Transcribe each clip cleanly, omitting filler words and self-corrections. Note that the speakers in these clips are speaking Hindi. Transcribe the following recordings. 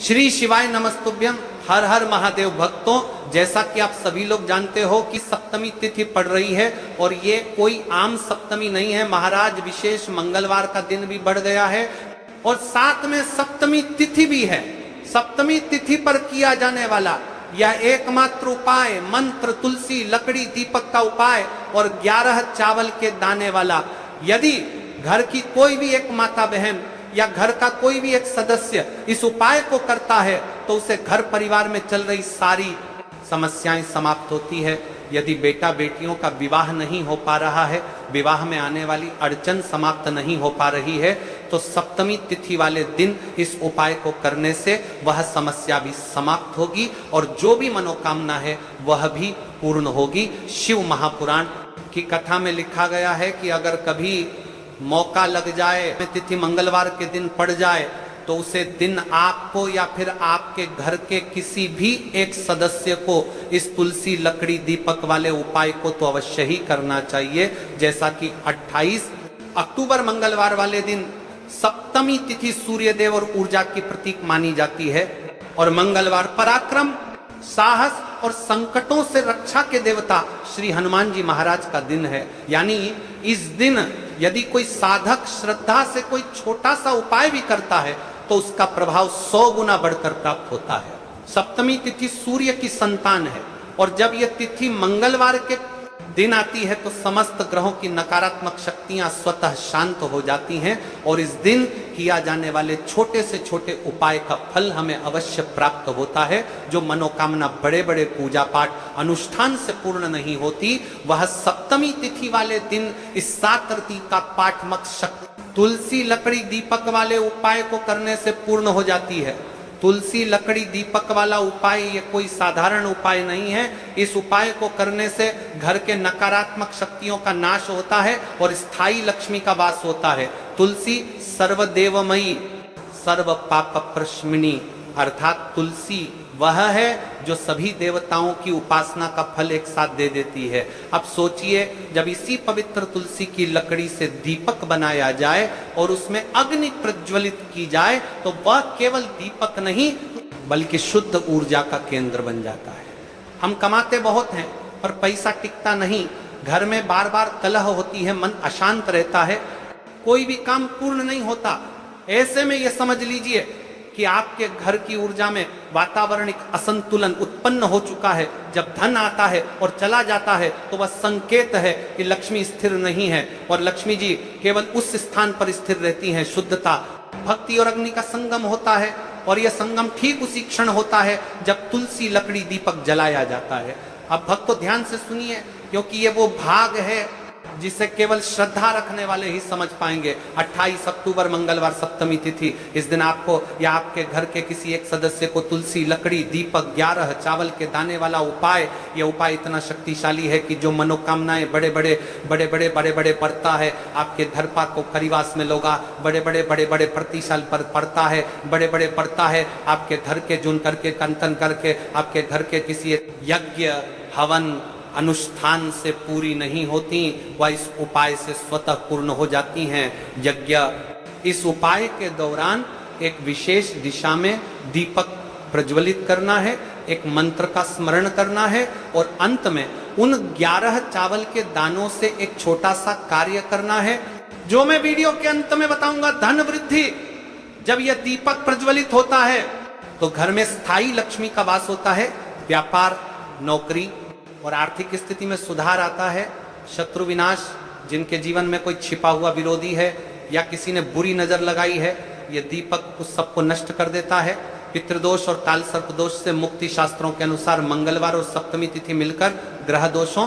श्री शिवाय नमस्तुभ्यम। हर हर महादेव भक्तों, जैसा कि आप सभी लोग जानते हो कि सप्तमी तिथि पड़ रही है और ये कोई आम सप्तमी नहीं है, महाराज विशेष मंगलवार का दिन भी बढ़ गया है और साथ में सप्तमी तिथि भी है। सप्तमी तिथि पर किया जाने वाला यह एकमात्र उपाय मंत्र, तुलसी, लकड़ी, दीपक का उपाय और 11 चावल के दाने वाला, यदि घर की कोई भी एक माता बहन या घर का कोई भी एक सदस्य इस उपाय को करता है तो उसे घर परिवार में चल रही सारी समस्याएं समाप्त होती है। यदि बेटा बेटियों का विवाह नहीं हो पा रहा है, विवाह में आने वाली अड़चन समाप्त नहीं हो पा रही है, तो सप्तमी तिथि वाले दिन इस उपाय को करने से वह समस्या भी समाप्त होगी और जो भी मनोकामना है वह भी पूर्ण होगी। शिव महापुराण की कथा में लिखा गया है कि अगर कभी मौका लग जाए, तिथि मंगलवार के दिन पड़ जाए, तो उसे दिन आपको या फिर आपके घर के किसी भी एक सदस्य को इस तुलसी, लकड़ी, दीपक वाले उपाय को तो अवश्य ही करना चाहिए। जैसा कि 28 अक्टूबर मंगलवार वाले दिन सप्तमी तिथि सूर्यदेव और ऊर्जा की प्रतीक मानी जाती है और मंगलवार पराक्रम, साहस और संकटों से रक्षा के देवता श्री हनुमान जी महाराज का दिन है। यानी इस दिन यदि कोई साधक श्रद्धा से कोई छोटा सा उपाय भी करता है तो उसका प्रभाव 100 गुना बढ़कर प्राप्त होता है। सप्तमी तिथि सूर्य की संतान है और जब यह तिथि मंगलवार के दिन आती है तो समस्त ग्रहों की नकारात्मक शक्तियां स्वतः शांत हो जाती हैं और इस दिन किया जाने वाले छोटे से छोटे उपाय का फल हमें अवश्य प्राप्त होता है। जो मनोकामना बड़े बड़े पूजा पाठ अनुष्ठान से पूर्ण नहीं होती, वह सप्तमी तिथि वाले दिन इस 7 रति का पाठमक शक्ति तुलसी, लकड़ी, दीपक वाले उपाय को करने से पूर्ण हो जाती है। तुलसी, लकड़ी, दीपक वाला उपाय ये कोई साधारण उपाय नहीं है। इस उपाय को करने से घर के नकारात्मक शक्तियों का नाश होता है और स्थायी लक्ष्मी का वास होता है। तुलसी सर्वदेवमयी, सर्व पाप प्रशमिनी, अर्थात तुलसी वह है जो सभी देवताओं की उपासना का फल एक साथ दे देती है। अब सोचिए, जब इसी पवित्र तुलसी की लकड़ी से दीपक बनाया जाए और उसमें अग्नि प्रज्वलित की जाए तो वह केवल दीपक नहीं बल्कि शुद्ध ऊर्जा का केंद्र बन जाता है। हम कमाते बहुत हैं पर पैसा टिकता नहीं, घर में बार बार कलह होती है, मन अशांत रहता है, कोई भी काम पूर्ण नहीं होता। ऐसे में यह समझ लीजिए कि आपके घर की ऊर्जा में वातावरणिक असंतुलन उत्पन्न हो चुका है। जब धन आता है और चला जाता है तो वह संकेत है कि लक्ष्मी स्थिर नहीं है और लक्ष्मी जी केवल उस स्थान पर स्थिर रहती हैं। शुद्धता, भक्ति और अग्नि का संगम होता है और यह संगम ठीक उसी क्षण होता है जब तुलसी, लकड़ी, दीपक जलाया जाता है। अब भक्तों ध्यान से सुनिए, क्योंकि ये वो भाग है जिसे केवल श्रद्धा रखने वाले ही समझ पाएंगे। 28 अक्टूबर मंगलवार सप्तमी तिथि, इस दिन आपको या आपके घर के किसी एक सदस्य को तुलसी, लकड़ी, दीपक, 11 चावल के दाने वाला उपाय, यह उपाय इतना शक्तिशाली है कि जो मनोकामनाएं बड़े बड़े पड़ता है, आपके धरपा को परिवास में लोगा बड़े बड़े प्रतिशाल पर पड़ता है, बड़े पड़ता है, आपके घर के जुन करके कंतन करके आपके घर के किसी यज्ञ, हवन, अनुष्ठान से पूरी नहीं होती, वह इस उपाय से स्वतः पूर्ण हो जाती हैं। यज्ञ, इस उपाय के दौरान एक विशेष दिशा में दीपक प्रज्वलित करना है, एक मंत्र का स्मरण करना है और अंत में उन 11 चावल के दानों से एक छोटा सा कार्य करना है जो मैं वीडियो के अंत में बताऊंगा। धन वृद्धि, जब यह दीपक प्रज्वलित होता है तो घर में स्थायी लक्ष्मी का वास होता है, व्यापार, नौकरी और आर्थिक स्थिति में सुधार आता है। शत्रु विनाश, जिनके जीवन में कोई छिपा हुआ विरोधी है या किसी ने बुरी नजर लगाई है, यह दीपक उस सबको नष्ट कर देता है। पितृदोष और काल सर्प दोष से मुक्ति शास्त्रों के अनुसार मंगलवार और सप्तमी तिथि मिलकर ग्रह दोषों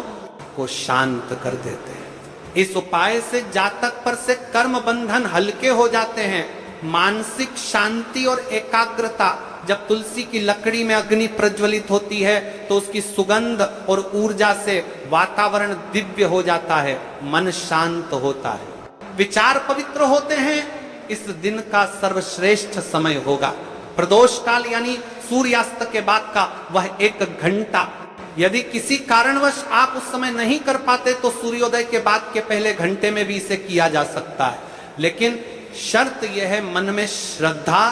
को शांत कर देते हैं। इस उपाय से जातक पर से कर्म बंधन हल्के हो जाते हैं। मानसिक शांति और एकाग्रता, जब तुलसी की लकड़ी में अग्नि प्रज्वलित होती है तो उसकी सुगंध और ऊर्जा से वातावरण दिव्य हो जाता है, मन शांत होता है, विचार पवित्र होते हैं। इस दिन का सर्वश्रेष्ठ समय होगा प्रदोष काल, यानी सूर्यास्त के बाद का वह 1 घंटा। यदि किसी कारणवश आप उस समय नहीं कर पाते तो सूर्योदय के बाद के पहले घंटे में भी इसे किया जा सकता है, लेकिन शर्त यह है मन में श्रद्धा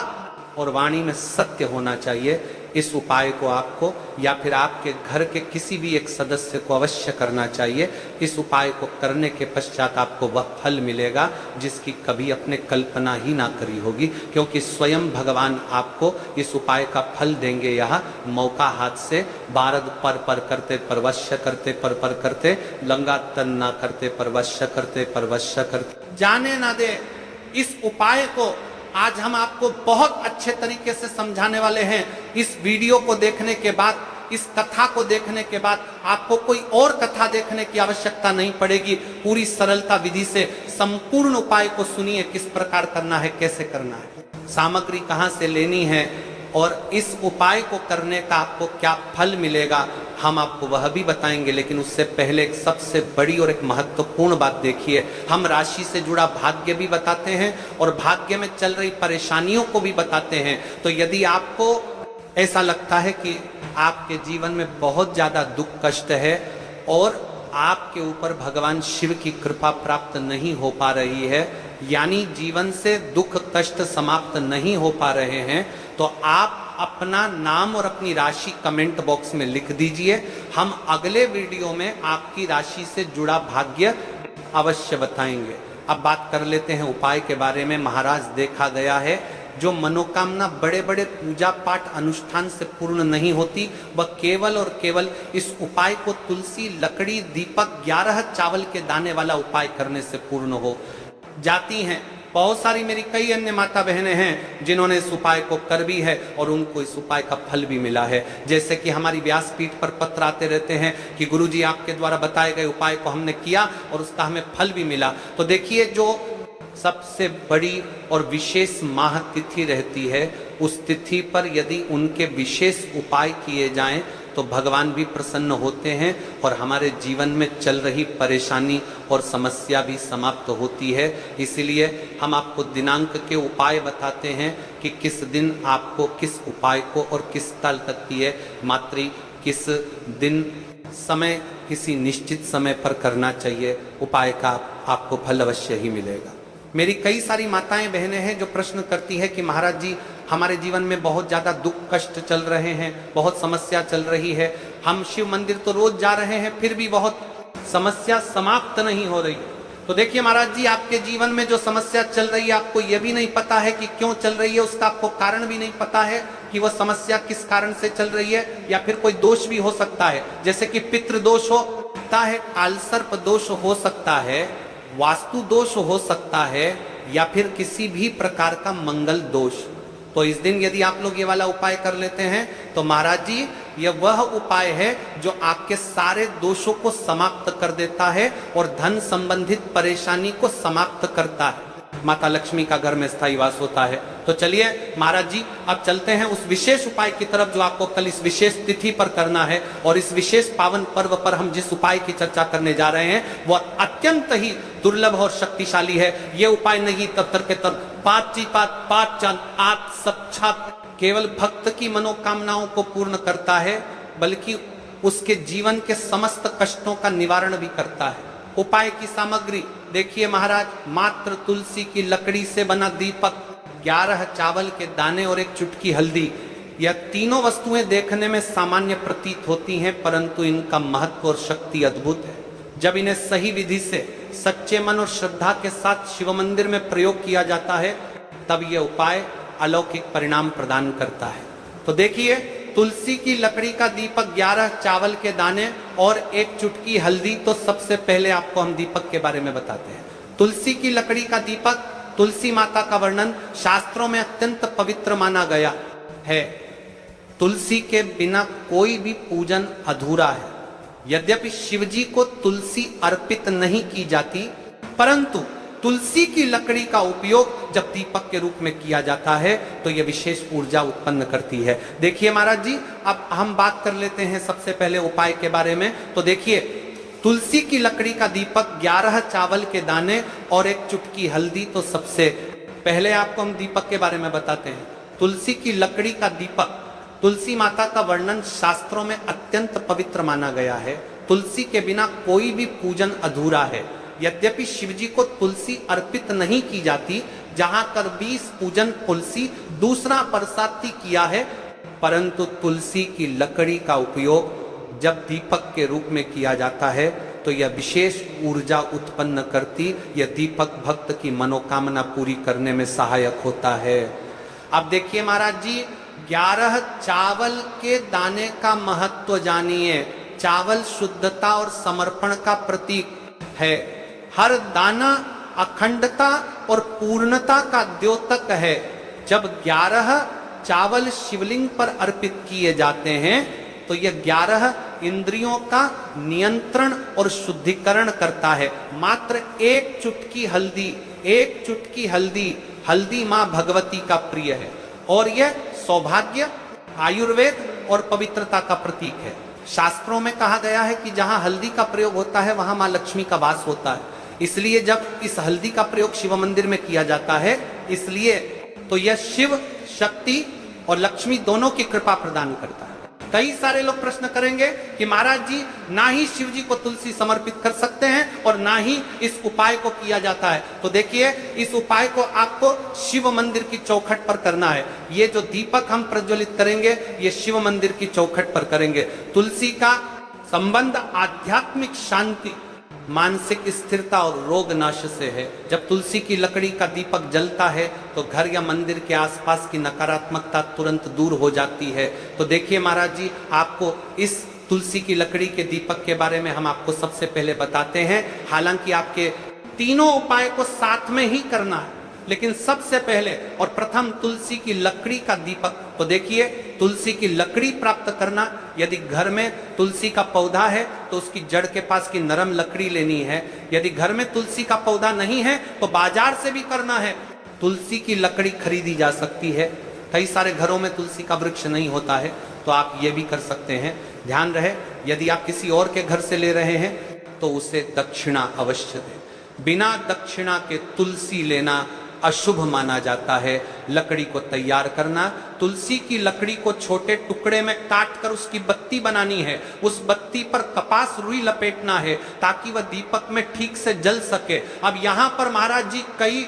और वाणी में सत्य होना चाहिए। इस उपाय को आपको या फिर आपके घर के किसी भी एक सदस्य को अवश्य करना चाहिए। इस उपाय को करने के पश्चात आपको वह फल मिलेगा जिसकी कभी अपने कल्पना ही ना करी होगी, क्योंकि स्वयं भगवान आपको इस उपाय का फल देंगे। यह मौका हाथ से बारद पर करते परवश्य करते पर करते लंगा तन ना करते परवश्य करते परवश्य करते जाने ना दे। इस उपाय को आज हम आपको बहुत अच्छे तरीके से समझाने वाले हैं। इस वीडियो को देखने के बाद, इस कथा को देखने के बाद आपको कोई और कथा देखने की आवश्यकता नहीं पड़ेगी। पूरी सरलता विधि से संपूर्ण उपाय को सुनिए, किस प्रकार करना है, कैसे करना है, सामग्री कहां से लेनी है और इस उपाय को करने का आपको क्या फल मिलेगा, हम आपको वह भी बताएंगे। लेकिन उससे पहले एक सबसे बड़ी और एक महत्वपूर्ण बात देखिए, हम राशि से जुड़ा भाग्य भी बताते हैं और भाग्य में चल रही परेशानियों को भी बताते हैं। तो यदि आपको ऐसा लगता है कि आपके जीवन में बहुत ज्यादा दुख कष्ट है और आपके ऊपर भगवान शिव की कृपा प्राप्त नहीं हो पा रही है, यानी जीवन से दुख कष्ट समाप्त नहीं हो पा रहे हैं, तो आप अपना नाम और अपनी राशि कमेंट बॉक्स में लिख दीजिए। हम अगले वीडियो में आपकी राशि से जुड़ा भाग्य अवश्य बताएंगे। अब बात कर लेते हैं उपाय के बारे में। महाराज, देखा गया है जो मनोकामना बड़े बड़े पूजा पाठ अनुष्ठान से पूर्ण नहीं होती, वह केवल और केवल इस उपाय को तुलसी, लकड़ी, दीपक, 11 चावल के दाने वाला उपाय करने से पूर्ण हो जाती हैं। बहुत सारी मेरी कई अन्य माता बहनें हैं जिन्होंने इस उपाय को कर भी है और उनको इस उपाय का फल भी मिला है। जैसे कि हमारी व्यासपीठ पर पत्र आते रहते हैं कि गुरुजी आपके द्वारा बताए गए उपाय को हमने किया और उसका हमें फल भी मिला। तो देखिए, जो सबसे बड़ी और विशेष माह तिथि रहती है, उस तिथि पर यदि उनके विशेष उपाय किए जाएं तो भगवान भी प्रसन्न होते हैं और हमारे जीवन में चल रही परेशानी और समस्या भी समाप्त होती है। इसीलिए हम आपको दिनांक के उपाय बताते हैं कि किस दिन आपको किस उपाय को और किस काल तक की है मात्री किस दिन समय किसी निश्चित समय पर करना चाहिए। उपाय का आपको फल अवश्य ही मिलेगा। मेरी कई सारी माताएं बहनें हैं जो प्रश्न करती है कि महाराज जी, हमारे जीवन में बहुत ज्यादा दुख कष्ट चल रहे हैं, बहुत समस्या चल रही है, हम शिव मंदिर तो रोज जा रहे हैं फिर भी बहुत समस्या समाप्त नहीं हो रही। तो देखिए महाराज जी, आपके जीवन में जो समस्या चल रही है आपको यह भी नहीं पता है कि क्यों चल रही है, उसका आपको कारण भी नहीं पता है कि वह समस्या किस कारण से चल रही है, या फिर कोई दोष भी हो सकता है, जैसे कि पितृ दोष हो सकता है, कालसर्प दोष हो सकता है, वास्तु दोष हो सकता है, या फिर किसी भी प्रकार का मंगल दोष। तो इस दिन यदि आप लोग ये वाला उपाय कर लेते हैं तो महाराज जी, यह वह उपाय है जो आपके सारे दोषों को समाप्त कर देता है और धन संबंधित परेशानी को समाप्त करता है। माता लक्ष्मी का घर में स्थायी वास होता है। तो चलिए महाराज जी, अब चलते हैं उस विशेष उपाय की तरफ जो आपको कल इस विशेष तिथि पर करना है। और इस विशेष पावन पर्व पर हम जिस उपाय की चर्चा करने जा रहे हैं वह अत्यंत ही दुर्लभ और शक्तिशाली है। यह उपाय नहीं तत्तर के तर पाँच चांद आठ सक्षात केवल भक्त की मनोकामनाओं को पूर्ण करता है, बल्कि उसके जीवन के समस्त कष्टों का निवारण भी करता है। उपाय की सामग्री देखिए महाराज, मात्र तुलसी की लकड़ी से बना दीपक, 11 चावल के दाने और एक चुटकी हल्दी। यह तीनों वस्तुएं देखने में सामान्य प्रतीत होती हैं, परंतु इनका महत्व और शक्ति अद्भुत है। जब इन्हें सही विधि से सच्चे मन और श्रद्धा के साथ शिव मंदिर में प्रयोग किया जाता है तब यह उपाय अलौकिक परिणाम प्रदान करता है। तो देखिए, तुलसी की लकड़ी का दीपक, 11 चावल के दाने और एक चुटकी हल्दी। तो सबसे पहले आपको हम दीपक के बारे में बताते हैं। तुलसी की लकड़ी का दीपक, तुलसी माता का वर्णन शास्त्रों में अत्यंत पवित्र माना गया है। तुलसी के बिना कोई भी पूजन अधूरा है। यद्यपि शिवजी को तुलसी अर्पित नहीं की जाती, परंतु तुलसी की लकड़ी का उपयोग जब दीपक के रूप में किया जाता है तो यह विशेष ऊर्जा उत्पन्न करती है। देखिए महाराज जी, अब हम बात कर लेते हैं सबसे पहले उपाय के बारे में। तो देखिए, तुलसी की लकड़ी का दीपक, 11 चावल के दाने और एक चुटकी हल्दी। तो सबसे पहले आपको हम दीपक के बारे में बताते हैं। तुलसी की लकड़ी का दीपक, तुलसी माता का वर्णन शास्त्रों में अत्यंत पवित्र माना गया है। तुलसी के बिना कोई भी पूजन अधूरा है। यद्यपि शिवजी को तुलसी अर्पित नहीं की जाती, जहां कर 20 पूजन तुलसी, दूसरा परसाती किया है। परंतु तुलसी की लकड़ी का उपयोग जब दीपक के रूप में किया जाता है तो यह विशेष ऊर्जा उत्पन्न करती, यह दीपक भक्त की मनोकामना पूरी करने में सहायक होता है। अब देखिए महाराज जी, 11 चावल के दाने का महत्व जानिए। चावल शुद्धता और समर्पण का प्रतीक है। हर दाना अखंडता और पूर्णता का द्योतक है। जब 11 चावल शिवलिंग पर अर्पित किए जाते हैं तो यह 11 इंद्रियों का नियंत्रण और शुद्धिकरण करता है। मात्र एक चुटकी हल्दी, हल्दी मां भगवती का प्रिय है और यह सौभाग्य, आयुर्वेद और पवित्रता का प्रतीक है। शास्त्रों में कहा गया है कि जहां हल्दी का प्रयोग होता है वहां मां लक्ष्मी का वास होता है। इसलिए जब इस हल्दी का प्रयोग शिव मंदिर में किया जाता है, इसलिए तो यह शिव शक्ति और लक्ष्मी दोनों की कृपा प्रदान करता है। कई सारे लोग प्रश्न करेंगे कि महाराज जी, ना ही शिव जी को तुलसी समर्पित कर सकते हैं और ना ही इस उपाय को किया जाता है। तो देखिए, इस उपाय को आपको शिव मंदिर की चौखट पर करना है। ये जो दीपक हम प्रज्वलित करेंगे, ये शिव मंदिर की चौखट पर करेंगे। तुलसी का संबंध आध्यात्मिक शांति, मानसिक स्थिरता और रोग नाश से है। जब तुलसी की लकड़ी का दीपक जलता है तो घर या मंदिर के आसपास की नकारात्मकता तुरंत दूर हो जाती है। तो देखिए महाराज जी, आपको इस तुलसी की लकड़ी के दीपक के बारे में हम आपको सबसे पहले बताते हैं। हालांकि आपके तीनों उपाय को साथ में ही करना है, लेकिन सबसे पहले और प्रथम तुलसी की लकड़ी का दीपक। तो देखिए, तुलसी की लकड़ी प्राप्त करना, यदि घर में तुलसी का पौधा है तो उसकी जड़ के पास की नरम लकड़ी लेनी है। यदि घर में तुलसी का पौधा नहीं है तो बाजार से भी करना है। तुलसी की लकड़ी खरीदी जा सकती है। कई सारे घरों में तुलसी का वृक्ष नहीं होता है, तो आप ये भी कर सकते हैं। ध्यान रहे, यदि आप किसी और के घर से ले रहे हैं तो उसे दक्षिणा अवश्य दें। बिना दक्षिणा के तुलसी लेना अशुभ माना जाता है। लकड़ी को तैयार करना, तुलसी की लकड़ी को छोटे टुकड़े में काट कर उसकी बत्ती बनानी है। उस बत्ती पर कपास रुई लपेटना है ताकि वह दीपक में ठीक से जल सके। अब यहाँ पर महाराज जी, कई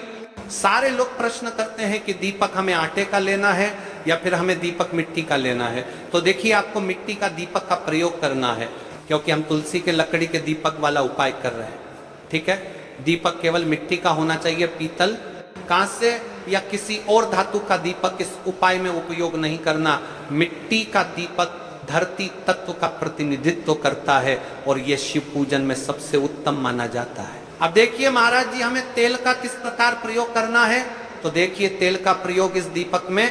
सारे लोग प्रश्न करते हैं कि दीपक हमें आटे का लेना है या फिर हमें दीपक मिट्टी का लेना है। तो देखिए, आपको मिट्टी का दीपक का प्रयोग करना है, क्योंकि हम तुलसी के लकड़ी के दीपक वाला उपाय कर रहे हैं। ठीक है, दीपक केवल मिट्टी का होना चाहिए। पीतल, कांसे या किसी और धातु का दीपक इस उपाय में उपयोग नहीं करना। मिट्टी का दीपक धरती तत्व का प्रतिनिधित्व करता है और यह शिव पूजन में सबसे उत्तम माना जाता है। अब देखिए महाराज जी, हमें तेल का किस प्रकार प्रयोग करना है। तो देखिए, तेल का प्रयोग इस दीपक में,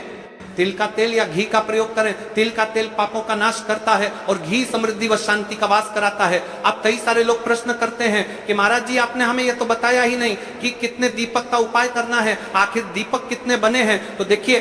तिल का तेल या घी का प्रयोग करें। तिल का तेल पापों का नाश करता है और घी समृद्धि व शांति का वास कराता है। अब कई सारे लोग प्रश्न करते हैं कि महाराज जी, आपने हमें यह तो बताया ही नहीं कि कितने दीपक का उपाय करना है, आखिर दीपक कितने बने हैं। तो देखिए,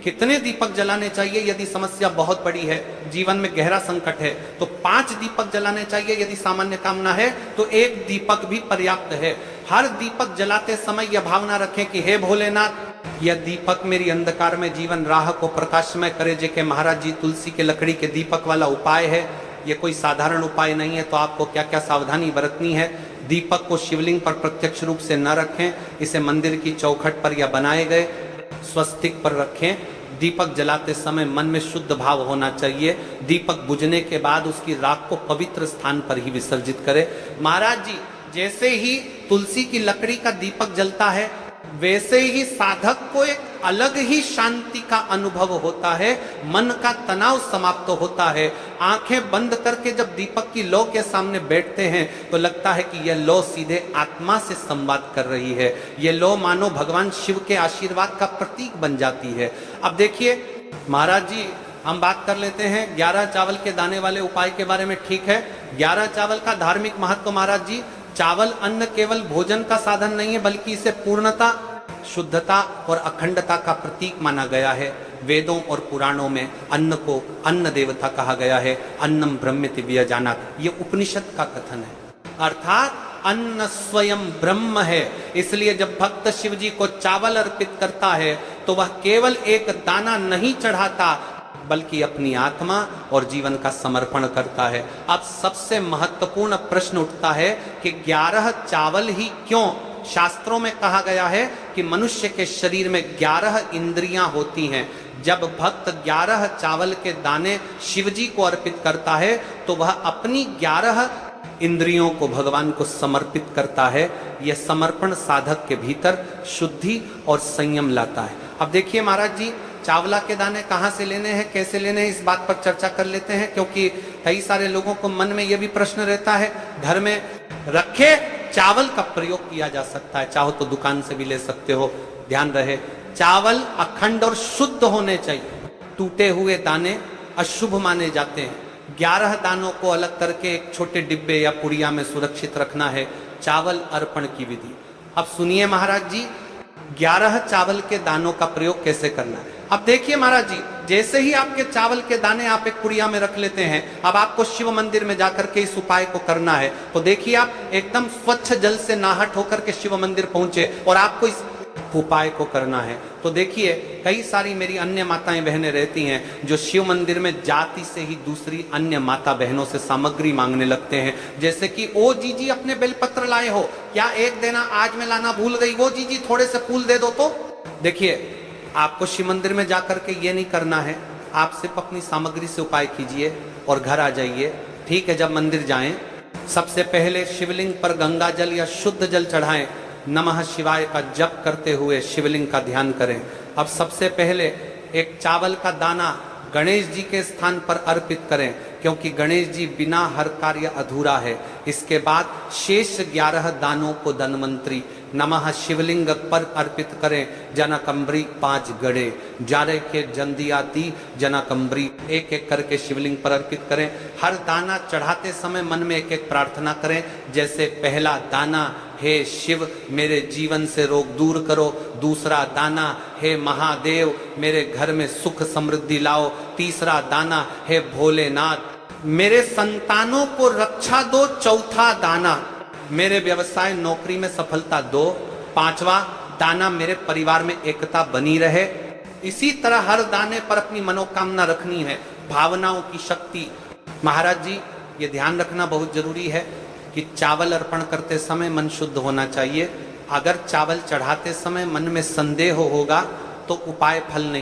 कितने दीपक जलाने चाहिए यदि समस्या बहुत बड़ी है, जीवन में गहरा संकट है, तो 5 दीपक जलाने चाहिए। यदि सामान्य कामना है तो 1 दीपक भी पर्याप्त है। हर दीपक जलाते समय यह भावना रखें कि हे भोलेनाथ, यह दीपक मेरी अंधकार में जीवन राह को प्रकाशमय करे। जे के महाराज जी, तुलसी के लकड़ी के दीपक वाला उपाय है, यह कोई साधारण उपाय नहीं है। तो आपको क्या क्या सावधानी बरतनी है। दीपक को शिवलिंग पर प्रत्यक्ष रूप से न रखें, इसे मंदिर की चौखट पर या बनाए गए स्वस्तिक पर रखें। दीपक जलाते समय मन में शुद्ध भाव होना चाहिए। दीपक बुझने के बाद उसकी राख को पवित्र स्थान पर ही विसर्जित करें। महाराज जी, जैसे ही तुलसी की लकड़ी का दीपक जलता है, वैसे ही साधक को एक अलग ही शांति का अनुभव होता है। मन का तनाव समाप्त होता है। आंखें बंद करके जब दीपक की लौ के सामने बैठते हैं तो लगता है कि यह लौ सीधे आत्मा से संवाद कर रही है। यह लौ मानो भगवान शिव के आशीर्वाद का प्रतीक बन जाती है। अब देखिए महाराज जी, हम बात कर लेते हैं 11 चावल के दाने वाले उपाय के बारे में। ठीक है, 11 चावल का धार्मिक महत्व। महाराज जी, चावल अन्न केवल भोजन का साधन नहीं है, बल्कि इसे पूर्णता, शुद्धता और अखंडता का प्रतीक माना गया है। वेदों और पुराणों में अन्न को अन्न देवता कहा गया है। अन्नम ब्रह्मेति व्यजानात्, ये उपनिषद का कथन है। अर्थात अन्न स्वयं ब्रह्म है। इसलिए जब भक्त शिव जी को चावल अर्पित करता है तो वह केवल एक दाना नहीं चढ़ाता, बल्कि अपनी आत्मा और जीवन का समर्पण करता है। अब सबसे महत्वपूर्ण प्रश्न उठता है कि 11 चावल ही क्यों? शास्त्रों में कहा गया है कि मनुष्य के शरीर में 11 इंद्रियां होती हैं। जब भक्त 11 चावल के दाने शिवजी को अर्पित करता है तो वह अपनी 11 इंद्रियों को भगवान को समर्पित करता है। यह समर्पण साधक के भीतर शुद्धि और संयम लाता है। अब देखिए महाराज जी, चावला के दाने कहाँ से लेने हैं, कैसे लेने हैं, इस बात पर चर्चा कर लेते हैं, क्योंकि कई सारे लोगों को मन में यह भी प्रश्न रहता है। घर में रखे चावल का प्रयोग किया जा सकता है, चाहो तो दुकान से भी ले सकते हो। ध्यान रहे, चावल अखंड और शुद्ध होने चाहिए। टूटे हुए दाने अशुभ माने जाते हैं। 11 दानों को अलग करके एक छोटे डिब्बे या पुड़िया में सुरक्षित रखना है। चावल अर्पण की विधि अब सुनिए महाराज जी, 11 चावल के दानों का प्रयोग कैसे करना है। अब देखिए महाराज जी, जैसे ही आपके चावल के दाने आप एक पुड़िया में रख लेते हैं, अब आपको शिव मंदिर में जाकर के इस उपाय को करना है। तो देखिए, आप एकदम स्वच्छ जल से नहाट होकर के शिव मंदिर पहुंचे और आपको इस उपाय को करना है। तो देखिए, कई सारी मेरी अन्य माताएं बहनें रहती हैं जो शिव मंदिर में जाति से ही दूसरी अन्य माता बहनों से सामग्री मांगने लगते हैं, जैसे कि ओ जीजी अपने बेलपत्र लाए हो क्या, एक देना, आज मैं लाना भूल गई, वो जीजी थोड़े से फूल दे दो। तो देखिए, आपको शिव मंदिर में जाकर के ये नहीं करना है। आप सिर्फ अपनी सामग्री से उपाय कीजिए और घर आ जाइए। ठीक है, जब मंदिर जाएं, सबसे पहले शिवलिंग पर गंगा जल या शुद्ध जल चढ़ाएं। नमः शिवाय का जप करते हुए शिवलिंग का ध्यान करें। अब सबसे पहले एक चावल का दाना गणेश जी के स्थान पर अर्पित करें, क्योंकि गणेश जी बिना हर कार्य अधूरा है। इसके बाद शेष 11 दानों को धन्वंतरी नमः शिवलिंग पर अर्पित करें। जनकंबरी 5 गड़े जारे के जंदियाती जनकंबरी, एक एक करके शिवलिंग पर अर्पित करें। हर दाना चढ़ाते समय मन में एक एक प्रार्थना करें, जैसे पहला दाना, हे शिव मेरे जीवन से रोग दूर करो। दूसरा दाना, हे महादेव मेरे घर में सुख समृद्धि लाओ। तीसरा दाना, हे भोलेनाथ मेरे संतानों को रक्षा दो। चौथा दाना, मेरे व्यवसाय नौकरी में सफलता दो। 5वां दाना, मेरे परिवार में एकता बनी रहे। इसी तरह हर दाने पर अपनी मनोकामना रखनी है, भावनाओं की शक्ति। महाराज जी, ये ध्यान रखना बहुत जरूरी है कि चावल अर्पण करते समय मन शुद्ध होना चाहिए। अगर चावल चढ़ाते समय मन में संदेह होगा तो उपाय फल नहीं